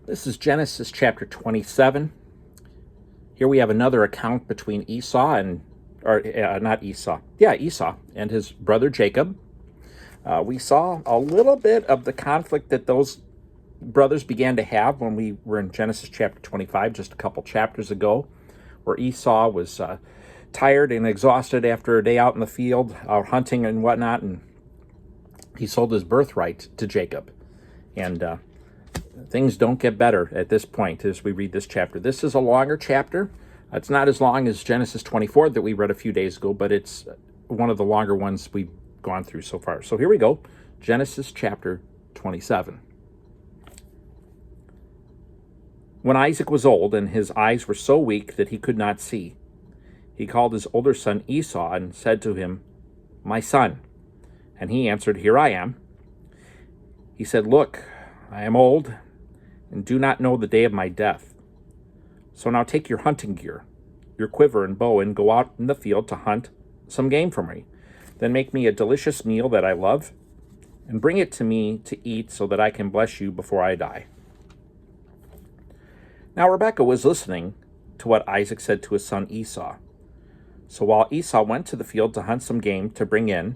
This is Genesis chapter 27. Here we have another account between Esau and Esau and his brother Jacob. We saw a little bit of the conflict that those brothers began to have when we were in Genesis chapter 25 just a couple chapters ago, where Esau was tired and exhausted after a day out in the field, out hunting and whatnot, and he sold his birthright to Jacob. And things don't get better at this point as we read this chapter. This is a longer chapter. It's not as long as Genesis 24 that we read a few days ago, but it's one of the longer ones we've gone through so far. So here we go, Genesis chapter 27. When Isaac was old and his eyes were so weak that he could not see, he called his older son Esau and said to him, "My son." And he answered, "Here I am." He said, "Look, I am old and do not know the day of my death. So now take your hunting gear, your quiver and bow, and go out in the field to hunt some game for me. Then make me a delicious meal that I love, and bring it to me to eat so that I can bless you before I die." Now Rebekah was listening to what Isaac said to his son Esau. So while Esau went to the field to hunt some game to bring in,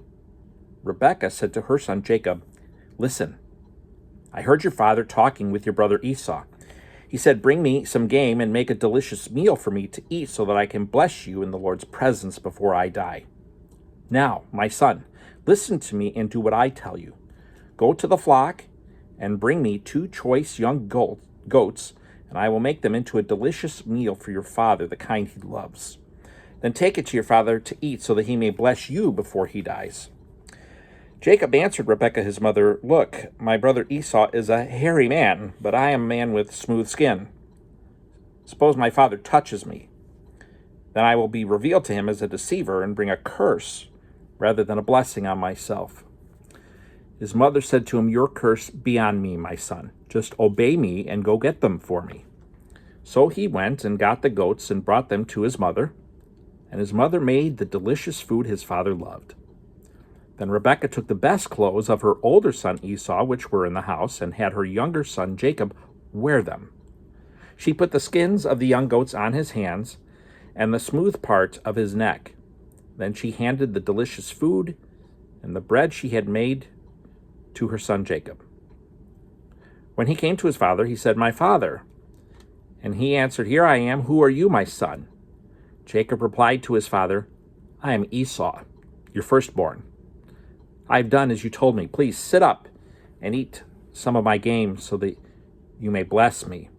Rebekah said to her son Jacob, "Listen, I heard your father talking with your brother Esau. He said, 'Bring me some game and make a delicious meal for me to eat so that I can bless you in the Lord's presence before I die.' Now, my son, listen to me and do what I tell you. Go to the flock and bring me 2 choice young goats, and I will make them into a delicious meal for your father, the kind he loves. Then take it to your father to eat so that he may bless you before he dies." Jacob answered Rebekah his mother, "Look, my brother Esau is a hairy man, but I am a man with smooth skin. Suppose my father touches me. Then I will be revealed to him as a deceiver and bring a curse rather than a blessing on myself." His mother said to him, "Your curse be on me, my son. Just obey me and go get them for me." So he went and got the goats and brought them to his mother, and his mother made the delicious food his father loved. Then Rebekah took the best clothes of her older son Esau, which were in the house, and had her younger son Jacob wear them. She put the skins of the young goats on his hands and the smooth part of his neck. Then she handed the delicious food and the bread she had made to her son Jacob. When he came to his father, he said, "My father." And he answered, "Here I am. Who are you, my son?" Jacob replied to his father, "I am Esau, your firstborn. I have done as you told me. Please sit up and eat some of my game so that you may bless me."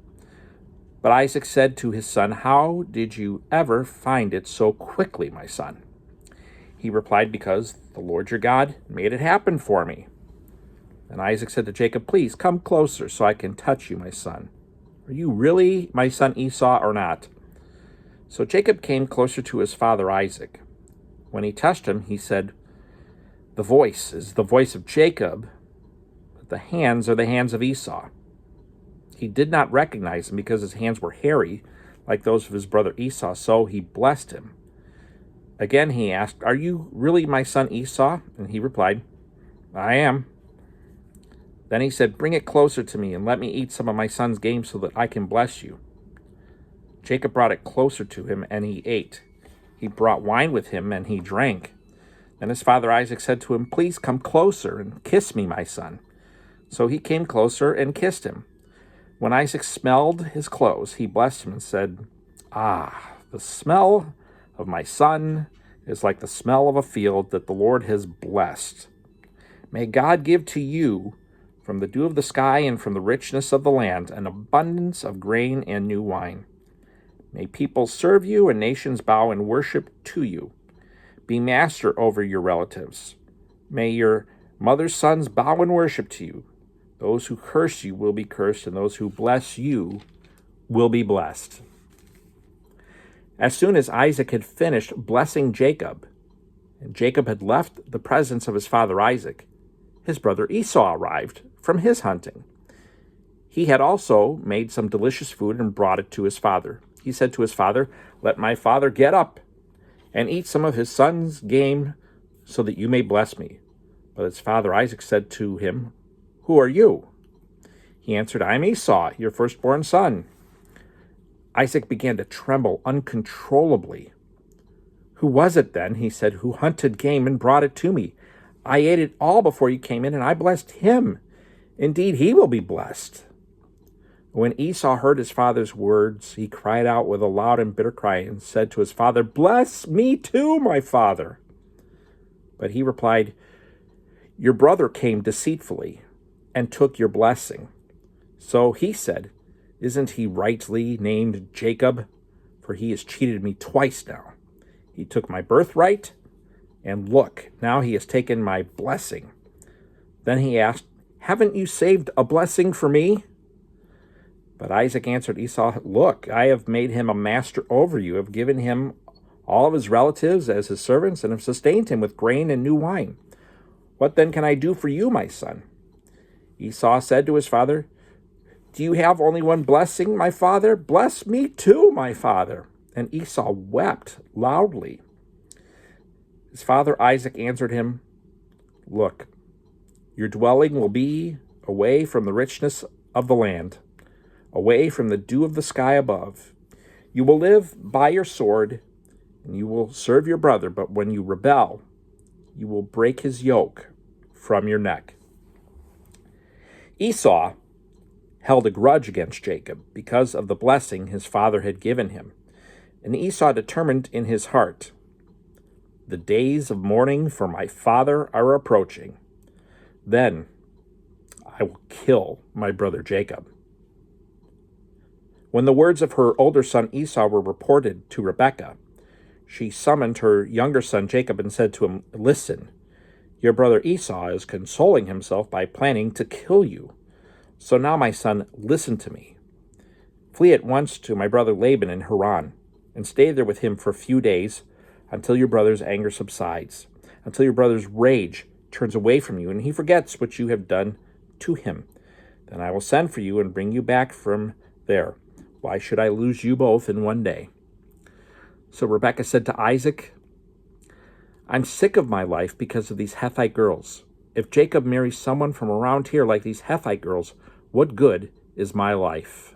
But Isaac said to his son, "How did you ever find it so quickly, my son?" He replied, "Because the Lord your God made it happen for me." And Isaac said to Jacob, "Please come closer so I can touch you, my son. Are you really my son Esau or not?" So Jacob came closer to his father Isaac. When he touched him, he said, "The voice is the voice of Jacob, but the hands are the hands of Esau." He did not recognize him because his hands were hairy, like those of his brother Esau, so he blessed him. Again he asked, "Are you really my son Esau?" And he replied, "I am." Then he said, "Bring it closer to me and let me eat some of my son's game so that I can bless you." Jacob brought it closer to him, and he ate. He brought wine with him, and he drank. Then his father Isaac said to him, "Please come closer and kiss me, my son." So he came closer and kissed him. When Isaac smelled his clothes, he blessed him and said, "Ah, the smell of my son is like the smell of a field that the Lord has blessed. May God give to you from the dew of the sky and from the richness of the land an abundance of grain and new wine. May people serve you and nations bow and worship to you. Be master over your relatives. May your mother's sons bow and worship to you. Those who curse you will be cursed, and those who bless you will be blessed." As soon as Isaac had finished blessing Jacob, and Jacob had left the presence of his father Isaac, his brother Esau arrived from his hunting. He had also made some delicious food and brought it to his father. He said to his father, "Let my father get up and eat some of his son's game so that you may bless me." But his father Isaac said to him, "Who are you?" He answered, I am Esau, your firstborn son. Isaac began to tremble uncontrollably. Who was it then, he said, who hunted game and brought it to me? I ate it all before you came in, and I blessed him. Indeed, he will be blessed. When Esau heard his father's words, he cried out with a loud and bitter cry and said to his father, Bless me too, my father. But he replied, Your brother came deceitfully and took your blessing. So he said, Isn't he rightly named Jacob? For he has cheated me twice now. He took my birthright, and look, now he has taken my blessing. Then he asked, Haven't you saved a blessing for me? But Isaac answered Esau, Look, I have made him a master over you, have given him all of his relatives as his servants, and have sustained him with grain and new wine. What then can I do for you, my son? Esau said to his father, Do you have only one blessing, my father? Bless me too, my father. And Esau wept loudly. His father Isaac answered him, Look, your dwelling will be away from the richness of the land, away from the dew of the sky above. You will live by your sword, and you will serve your brother, but when you rebel, you will break his yoke from your neck. Esau held a grudge against Jacob because of the blessing his father had given him. And Esau determined in his heart, The days of mourning for my father are approaching. Then I will kill my brother Jacob. When the words of her older son Esau were reported to Rebekah, she summoned her younger son Jacob and said to him, Listen, your brother Esau is consoling himself by planning to kill you. So now, my son, listen to me. Flee at once to my brother Laban in Haran, and stay there with him for a few days until your brother's anger subsides, until your brother's rage turns away from you, and he forgets what you have done to him. Then I will send for you and bring you back from there. Why should I lose you both in one day? So Rebekah said to Isaac, I'm sick of my life because of these Hethite girls. If Jacob marries someone from around here like these Hethite girls, what good is my life?